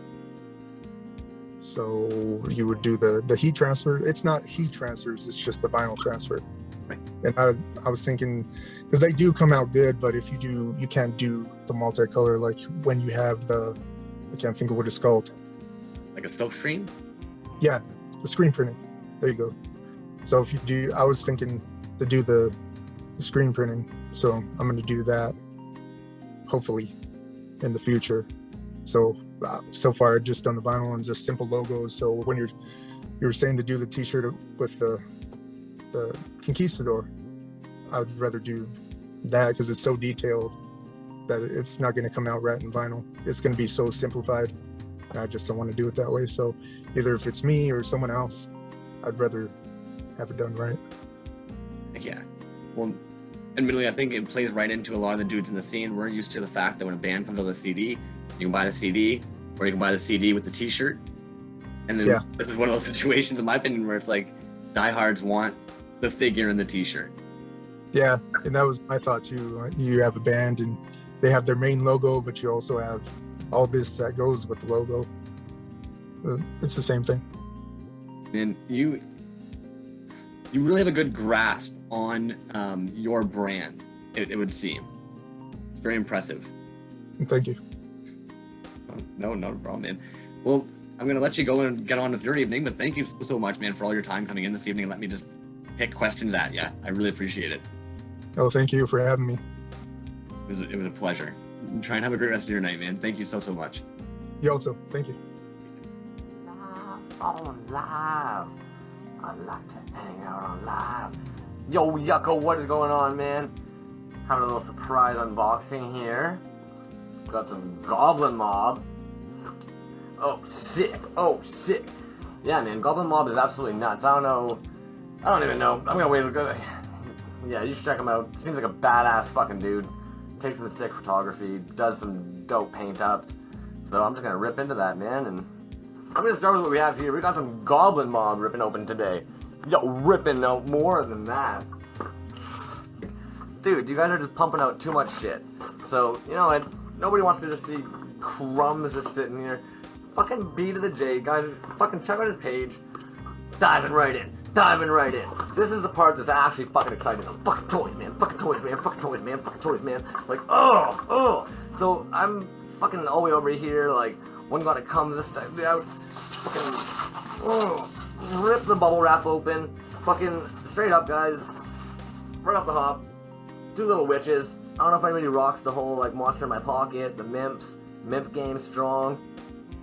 Speaker 2: So you would do the heat transfer. It's not heat transfers, it's just the vinyl transfer.
Speaker 1: Right.
Speaker 2: And I was thinking, because they do come out good, but if you can't do the multicolor, like when you have I can't think of what it's called.
Speaker 1: Like a silk screen?
Speaker 2: Yeah, the screen printing. There you go. So if you do, I was thinking to do the screen printing. So I'm going to do that, hopefully, in the future. So far I've just done the vinyl and just simple logos. So when you were saying to do the t-shirt with the conquistador, I would rather do that because it's so detailed that it's not going to come out right in vinyl. It's going to be so simplified. I just don't want to do it that way. So either if it's me or someone else, I'd rather have it done right.
Speaker 1: Yeah. Well, admittedly, I think it plays right into a lot of the dudes in the scene. We're used to the fact that when a band comes out with a CD, you can buy the CD, or you can buy the CD with the t-shirt. And then This is one of those situations, in my opinion, where it's like diehards want the figure and the t-shirt.
Speaker 2: Yeah, and that was my thought too. You have a band and they have their main logo, but you also have all this that goes with the logo. It's the same thing.
Speaker 1: And you really have a good grasp on your brand, it would seem. It's very impressive.
Speaker 2: Thank you.
Speaker 1: No problem, man. Well, I'm going to let you go and get on with your evening, but thank you so much, man, for all your time coming in this evening and let me just pick questions at you. I really appreciate it.
Speaker 2: Oh, thank you for having me.
Speaker 1: It was a pleasure. Try and have a great rest of your night, man. Thank you so much.
Speaker 2: You also. Thank you.
Speaker 3: On live. I like to hang out on live. Yo, Yucko, what is going on, man? Having a little surprise unboxing here. Got some Goblin Mob. Oh, sick. Yeah, man, Goblin Mob is absolutely nuts. I don't even know. I'm gonna wait to go. Yeah, you should check him out. Seems like a badass fucking dude. Takes some sick photography, does some dope paint ups. So I'm just gonna rip into that, man, and I'm gonna start with what we have here. We got some Goblin Mob ripping open today. Yo, ripping out more than that. Dude, you guys are just pumping out too much shit. So, you know what? Nobody wants to just see Crumbs just sitting here. Fucking B to the J, guys. Fucking check out his page. Diving right in. This is the part that's actually fucking exciting. Fucking toys, man. Like, oh. So I'm fucking all the way over here, like, one gotta come this time out. Fucking, rip the bubble wrap open. Fucking straight up, guys. Right off the hop. Two little witches. I don't know if anybody rocks the whole, like, monster in my pocket, the Mimps. Mimp game strong.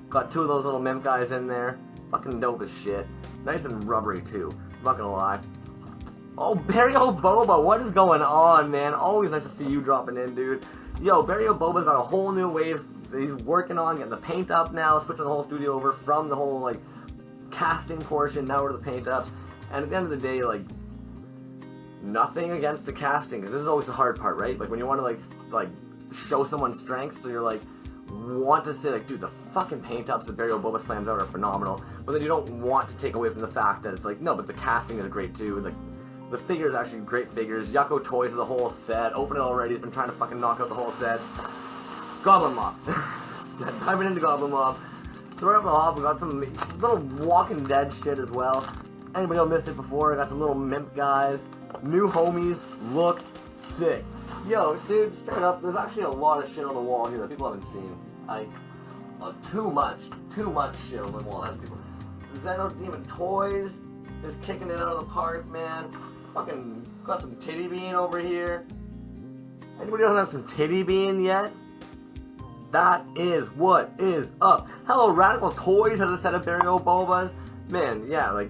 Speaker 3: Got two of those little Mimp guys in there. Fucking dope as shit. Nice and rubbery, too. I'm not gonna lie. Oh, Barry Boba, what is going on, man? Always nice to see you dropping in, dude. Yo, Barry Boba's got a whole new wave that he's working on, getting the paint up now, switching the whole studio over from the whole, like, casting portion now to the paint ups. And at the end of the day, like, nothing against the casting, because this is always the hard part, right? Like, when you want to, like show someone's strengths, so you're like, want to say, like, dude, the fucking paint ups that Barry Boba slams out are phenomenal, but then you don't want to take away from the fact that it's like, no, but the casting is great too. Like, the figures actually great figures. Yucko Toys is the whole set. Open it already. He's been trying to fucking knock out the whole set. Goblin Mob. Diving into Goblin Mob. So right off the hop, we got some little Walking Dead shit as well. Anybody who missed it before, I got some little Mimp guys. New homies. Look sick. Yo, dude, straight up, there's actually a lot of shit on the wall here that people haven't seen. Like, too much shit on the wall. Xeno Demon Toys is kicking it out of the park, man. Fucking got some Titty Bean over here. Anybody doesn't have some Titty Bean yet? That is what is up. Hello, Radical Toys has a set of burial bulbas. Man, yeah, like,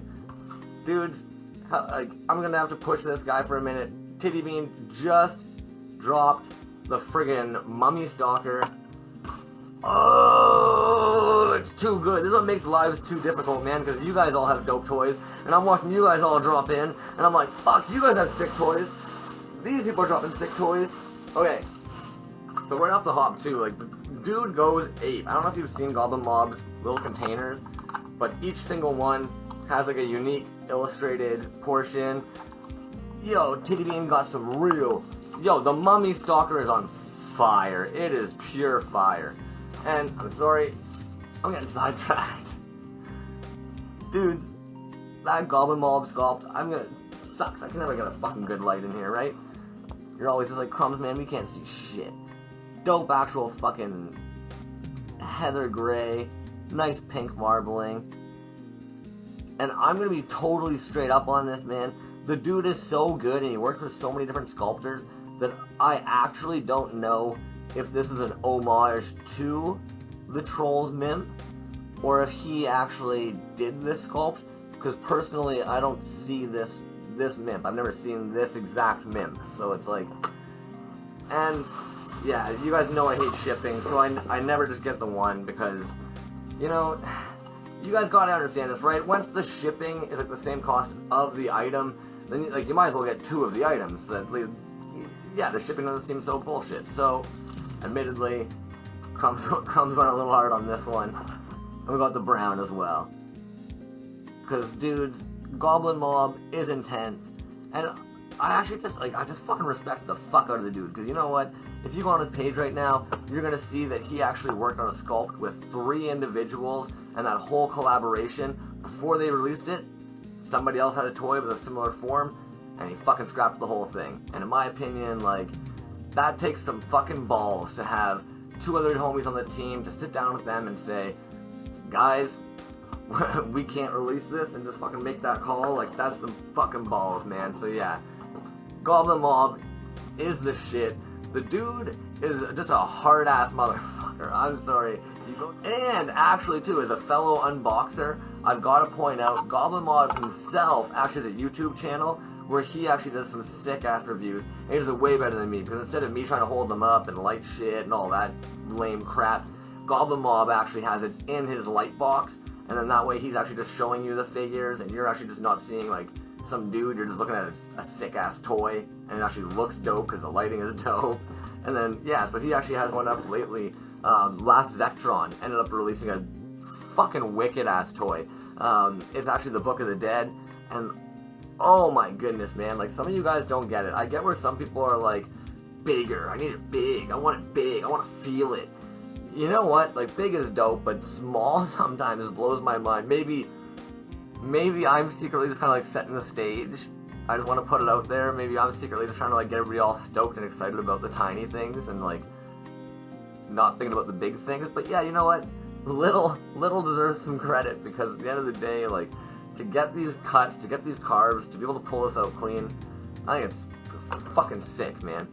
Speaker 3: dudes, like, I'm gonna have to push this guy for a minute. Titty Bean just dropped the friggin' Mummy Stalker. Oh, it's too good. This is what makes lives too difficult, man, because you guys all have dope toys, and I'm watching you guys all drop in, and I'm like, fuck, you guys have sick toys. These people are dropping sick toys. Okay, so right off the hop, too, like, the dude goes ape. I don't know if you've seen Goblin Mob's little containers, but each single one has, like, a unique illustrated portion. Yo, Titty Bean got some real... Yo, the Mummy Stalker is on fire. It is pure fire. And, I'm sorry, I'm getting sidetracked. Dudes, that Goblin Mob sculpt, sucks. I can never get a fucking good light in here, right? You're always just like, Crumbs, man, we can't see shit. Dope actual fucking heather gray, nice pink marbling. And I'm gonna be totally straight up on this, man. The dude is so good and he works with so many different sculptors that I actually don't know if this is an homage to the Trolls Mimp, or if he actually did this sculpt, because personally I don't see this Mimp. I've never seen this exact Mimp, so it's like, and yeah, you guys know I hate shipping, so I never just get the one, because, you know, you guys gotta understand this, right? Once the shipping is like the same cost of the item, then like you might as well get two of the items. At least, yeah, the shipping doesn't seem so bullshit. So, admittedly, Crumbs went a little hard on this one. And we got the brown as well. Because, dudes, Goblin Mob is intense. And I actually I just fucking respect the fuck out of the dude. Because you know what? If you go on his page right now, you're going to see that he actually worked on a sculpt with 3 individuals. And that whole collaboration, before they released it, somebody else had a toy with a similar form. And he fucking scrapped the whole thing. And in my opinion, like, that takes some fucking balls to have 2 other homies on the team to sit down with them and say, guys, we can't release this, and just fucking make that call. Like, that's some fucking balls, man. So yeah, Goblin Mob is the shit. The dude is just a hard-ass motherfucker. I'm sorry. And actually, too, as a fellow unboxer, I've got to point out, Goblin Mob himself actually has a YouTube channel where he actually does some sick-ass reviews, and he does it way better than me, because instead of me trying to hold them up and light shit and all that lame crap, Goblin Mob actually has it in his light box, and then that way he's actually just showing you the figures, and you're actually just not seeing, like, some dude, you're just looking at a sick-ass toy, and it actually looks dope, because the lighting is dope. And then, yeah, so he actually has one up lately. Last Zectron ended up releasing a fucking wicked-ass toy. It's actually the Book of the Dead, and oh my goodness, man, like, some of you guys don't get it. I get where some people are like, bigger, I need it big, I want it big, I want to feel it. You know what, like, big is dope, but small sometimes blows my mind. Maybe I'm secretly just kind of like setting the stage. I just want to put it out there. Maybe I'm secretly just trying to like get everybody all stoked and excited about the tiny things and like not thinking about the big things. But yeah, you know what, little deserves some credit, because at the end of the day, like, to get these cuts, to get these carves, to be able to pull this out clean, I think it's fucking sick, man.